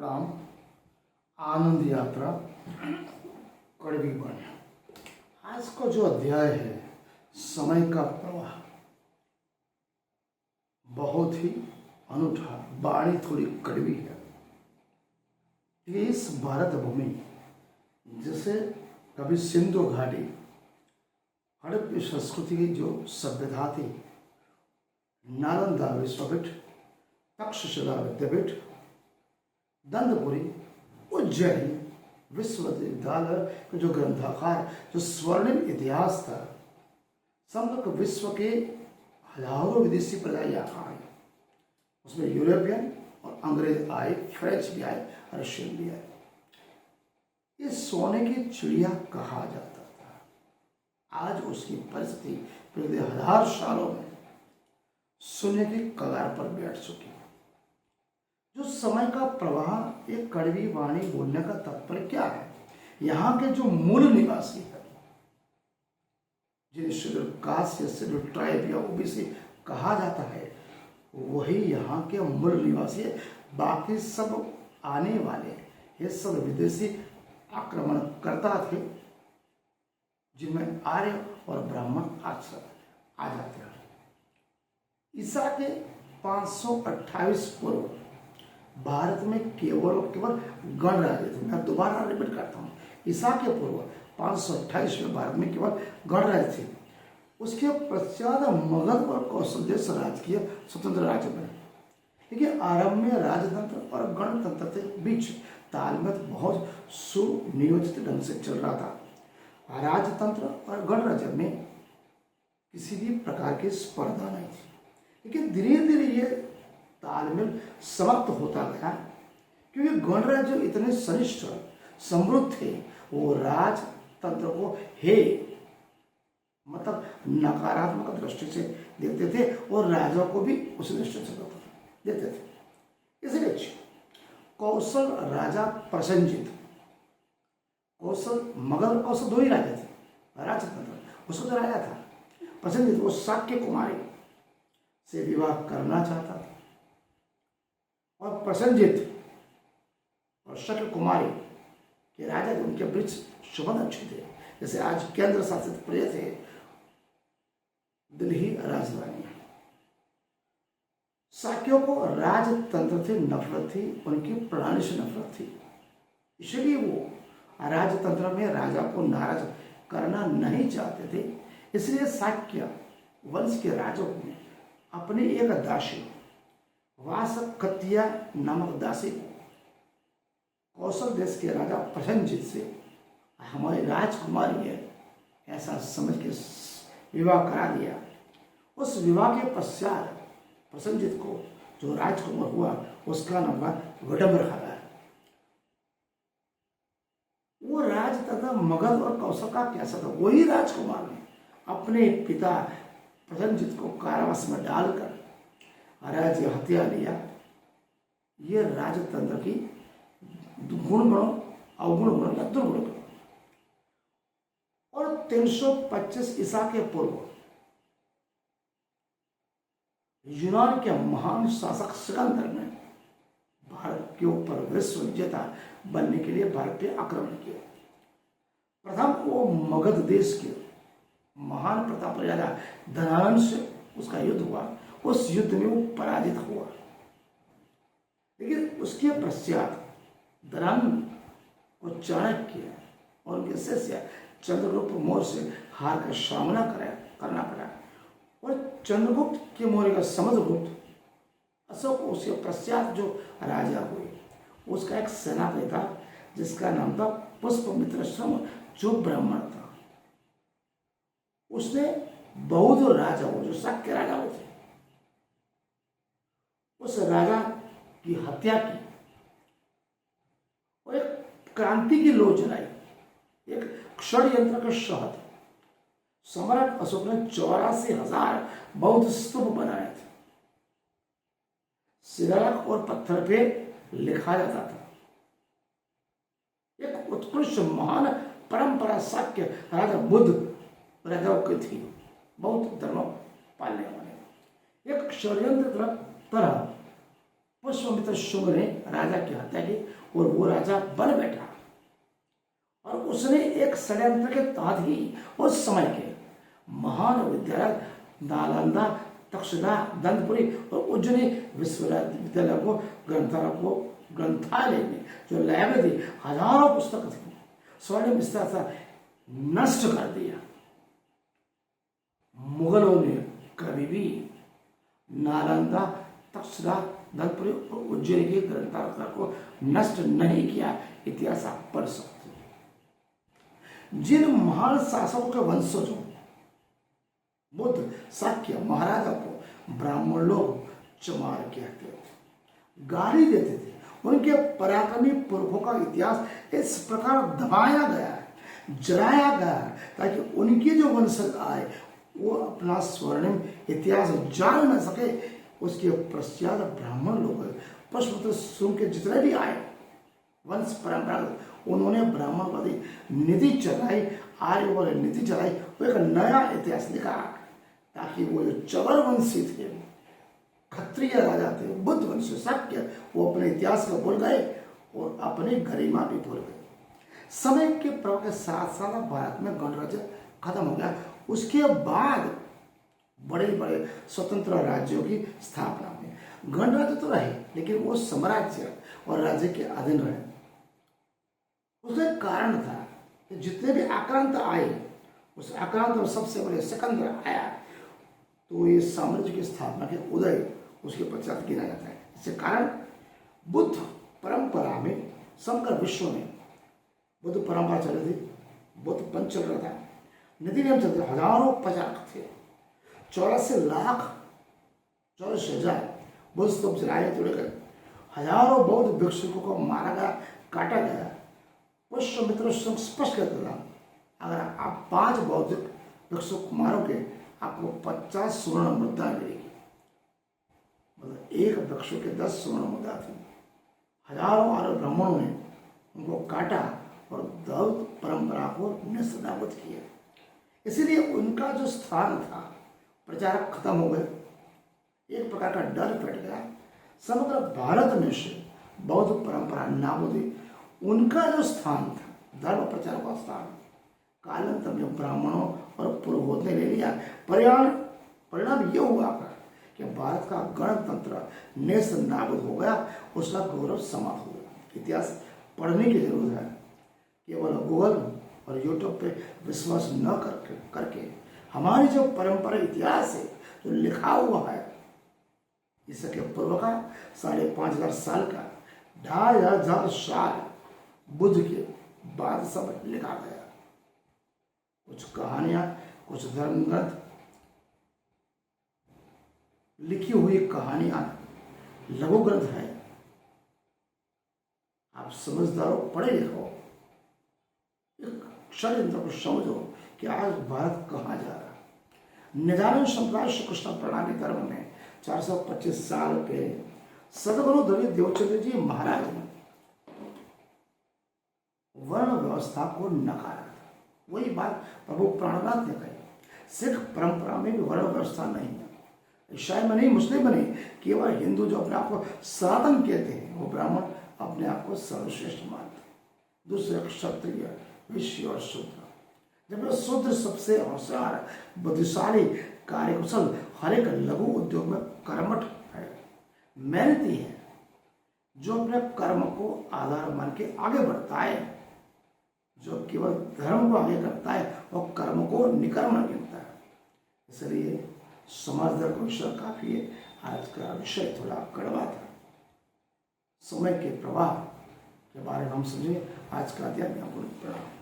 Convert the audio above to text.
प्रणाम। आनंद यात्रा कड़वी बाणी। आज का जो अध्याय है समय का प्रवाह, बहुत ही अनूठा। बाणी थोड़ी कड़वी है। ये इस भारत भूमि जैसे कभी सिंधु घाटी, हड़प्पा संस्कृति की जो सभ्यता थी, नालंदा विश्वपीठ, तक्षशिला विद्यापीठ, दंतपुरी, उज्जैन विश्वविद्यालय के जो ग्रंथाकार, जो स्वर्णिम इतिहास था, समग्र विश्व के हजारों विदेशी प्रजा यहाँ आए। उसमें यूरोपियन और अंग्रेज आए, फ्रेंच भी आए, रशियन भी आए। इस सोने की चिड़िया कहा जाता था। आज उसकी परिस्थिति पिछले हजार सालों में शून्य की कगार पर बैठ चुकी है। जो समय का प्रवाह, एक कड़वी वाणी बोलने का तात्पर्य क्या है? यहाँ के जो मूल निवासी है, जिन्हें शेड्यूल कास्ट या शेड्यूल ट्राइब या ओबीसी कहा जाता है, वही यहाँ के मूल निवासी है। बाकी सब आने वाले ये सब विदेशी आक्रमणकर्ता थे, जिनमें आर्य और ब्राह्मण अक्सर आ जाते हैं। ईसा के 528 पूर्व भारत में केवल गणराज्य थे। मैं दोबारा रिपीट करता हूँ, ईसा के पूर्व 528 में भारत में केवल गणराज्य थे। उसके पश्चात मगध और कौशल देश राजकीय स्वतंत्र राज्य बने। देखिए, आरंभ में राजतंत्र और गणतंत्र के बीच तालमेल बहुत सुनियोजित ढंग से चल रहा था। राजतंत्र और गणराज्य में किसी भी प्रकार की स्पर्धा नहीं थी, लेकिन धीरे धीरे ये तालमेल समाप्त होता गया, क्योंकि गणराज्य इतने सनिष्ठ समृद्ध थे, वो राजतंत्र को मतलब नकारात्मक दृष्टि से देखते थे और राजा को भी उसी दृष्टि से देखते थे। इसलिए कौशल राजा प्रसन्नजित, मगध और कौशल दो ही राजा थे। राजतंत्र उसका जो राजा था प्रसन्नजित, वो शाक्य कुमारी से विवाह करना चाहता था। और प्रसन्नजित और शाक्य कुमारी के राजा थे, उनके वृक्ष संबंध अच्छे थे। जैसे आज केंद्र शासित प्रदेश है दिल्ली राजधानी है। शाक्यों को राजतंत्र से नफरत थी, उनकी प्रणाली से नफरत थी। इसलिए वो राजतंत्र में राजा को नाराज करना नहीं चाहते थे। इसलिए शाक्य वंश के राजाओं ने अपने एक दासी वासकतिया नामक दासी को कौशल देश के राजा प्रसन्नजित से हमारी राजकुमारी है ऐसा समझ के विवाह करा दिया। उस विवाह के पश्चात प्रसन्नजित को जो राजकुमार हुआ, उसका नाम था विडम्ब रखा गया। वो राजतंत्र मगध और कौशल का कैसा था? वही राजकुमार ने अपने पिता प्रसन्नजित को कारावास में डालकर राज्य हत्या लिया। ये राजतंत्र की गुण बनो, अवगुण बनो या दुर्गुण बनो। और 325 ईसा के पूर्व यूनान के महान शासक सिकंदर ने भारत के ऊपर विश्व विजेता बनने के लिए भारत पे आक्रमण किया। प्रथम वो मगध देश के महान प्रताप राजा धनानंद से उसका युद्ध हुआ। उस युद्ध में वो पराजित हुआ, लेकिन उसके पश्चात धनानंद को चाणक्य और उनके शिष्य चंद्रगुप्त मौर्य से हार का सामना करना पड़ा। और चंद्रगुप्त के मौर्य का समुद्रगुप्त अशोक, उसके पश्चात जो राजा हुए, उसका एक सेनापति था जिसका नाम था पुष्पमित्र श्रम, जो ब्राह्मण था। उसने बौद्ध राजा हो, जो शाक्य राजा हो थे, उस राजा की हत्या की और एक क्रांति की लौ जलाई। एक षड्यंत्र के शहद सम्राट अशोक ने 84,000 बौद्ध स्तूप बनाए थे। शिलालेख और पत्थर पे लिखा जाता था। एक उत्कृष्ट महान परंपरा शाक्य राजा बुद्ध राजाओं की थी, बौद्ध धर्म पालने वाले। एक षड्यंत्र तरह पुष्यमित्र शुंग ने राजा की हत्या की और वो राजा बन बैठा और उसने एक षड्यंत्र के तहत ही उस समय के महान विद्यालय नालंदा, तक्षशिला, दंतपुरी और उज्जैनी विश्वविद्यालय को ग्रंथालय में जो लाइब्रेरी थी, हजारों पुस्तक थी, स्वर्णिम स्तर से नष्ट कर दिया। मुगलों ने कभी भी नालंदा, तक्षशिला, दंतपुरी और उज्जैन के ग्रंथालय को नष्ट नहीं किया। इतिहास आप पढ़ सकते हो। जिन महान शासकों के वंशजों बुद्ध, शाक्य, महाराजा को ब्राह्मण लोग चमार कहते थे, गाली देते थे, उनके पराक्रमी पुरखों का इतिहास इस प्रकार दबाया गया है, जलाया गया है, ताकि उनके जो वंशज आए वो अपना स्वर्णिम इतिहास जान न सके। उसके पश्चात ब्राह्मण लोग पुष्यमित्र शुंग के जितने भी आए वंश परंपरा, उन्होंने ब्राह्मणवादी नीति चलाई, आर्यवादी नीति चलाई, वो एक नया इतिहास लिखा ताकि वो जो चवर वंशी थे, क्षत्रिय राजा थे, बुद्ध वंशी, शाक्य, वो अपने इतिहास को भूल गए और अपनी गरिमा भी भूल गए। समय के प्रभाव के साथ साथ भारत में गणराज्य खत्म हो गया। उसके बाद बड़े बड़े स्वतंत्र राज्यों की स्थापना हुई। गणराज्य तो रहे लेकिन वो साम्राज्य और राज्य के अधीन रहे। उसका एक कारण था कि जितने भी आक्रांत आए, उस आक्रांत में सबसे बड़े सिकंदर आया तो ये साम्राज्य की स्थापना के उदय उसके पश्चात गिना जाता है। इसके कारण बुद्ध परंपरा में समग्र विश्व में बुद्ध परंपरा चल रही थी, बुद्ध पंथ चल रहा था, नीति नियम चलते, हजारों प्रचारक थे, 84,84,000 बुद्ध स्तूप जलाए तोड़े गए, हजारों बौद्ध भिक्षुकों को मारा गया, काटा गया। पुष्यमित्र शुंग स्पष्ट कहता था, अगर आप 5 बौद्ध भिक्षुक मारोगे आपको 50 स्वर्ण मुद्राएं मिलेगी। मतलब एक भिक्षु के 10 स्वर्ण मुद्रा थी। हजारों आर्य ब्राह्मणों ने उनको काटा और बौद्ध परंपरा को नेस्तनाबूद किया। इसीलिए उनका जो स्थान था, प्रचारक खत्म हो गए, एक प्रकार का डर फैल गया, समग्र भारत में से बौद्ध परंपरा नाबूद हुई। उनका जो स्थान था, धर्म प्रचार का स्थान, कालांतर में ब्राह्मणों और पुरोहित ने ले लिया। परिणाम ये हुआ कि भारत का गणतंत्र नेस्त नाबूद हो गया, उसका गौरव समाप्त हो गया। इतिहास पढ़ने की जरूरत है, केवल गूगल और यूट्यूब पे विश्वास न करके हमारी जो परंपरा इतिहास है जो लिखा हुआ है, इसके पूर्व का 5,500 साल का 2,500 साल बुद्ध के बाद सब लिखा गया। कुछ कहानियां, कुछ धर्म ग्रंथ, लिखी हुई कहानियां, लघु ग्रंथ है। आप समझदार हो, पढ़े लिखो, षड्यंत्र को समझो कि आज भारत कहाँ जा रहा है। निजानंद संप्रदाय श्री कृष्ण प्रणाली धर्म में 425 साल पहले सदगुरु द्रविड़ देवचंद्र जी महाराज ने वर्ण व्यवस्था को नकारा था। वही बात प्रभु प्राणनाथ ने कही, सिख परंपरा में भी वर्ण व्यवस्था नहीं है। ईसाई में नहीं, मुस्लिम में नहीं, केवल हिंदू जो अपने आप को सनातन कहते हैं वो ब्राह्मण अपने आप को सर्वश्रेष्ठ मानते हैं। दूसरे क्षत्रिय, वैश्य और शूद्र। जब शूद्र सबसे होशियार, बुद्धिशाली, कार्यकुशल, हर एक लघु उद्योग में कर्मठ है, मेहनती है, जो अपने कर्म को आधार मान के आगे बढ़ता है, जो केवल धर्म को आगे करता है वो कर्म को निकर्म गिनता है। इसलिए समाजदर्शन का विषय काफी है। आज का विषय थोड़ा कड़वा था। समय के प्रवाह के बारे में हम समझे। आज का अध्ययन आपको प्रणाम।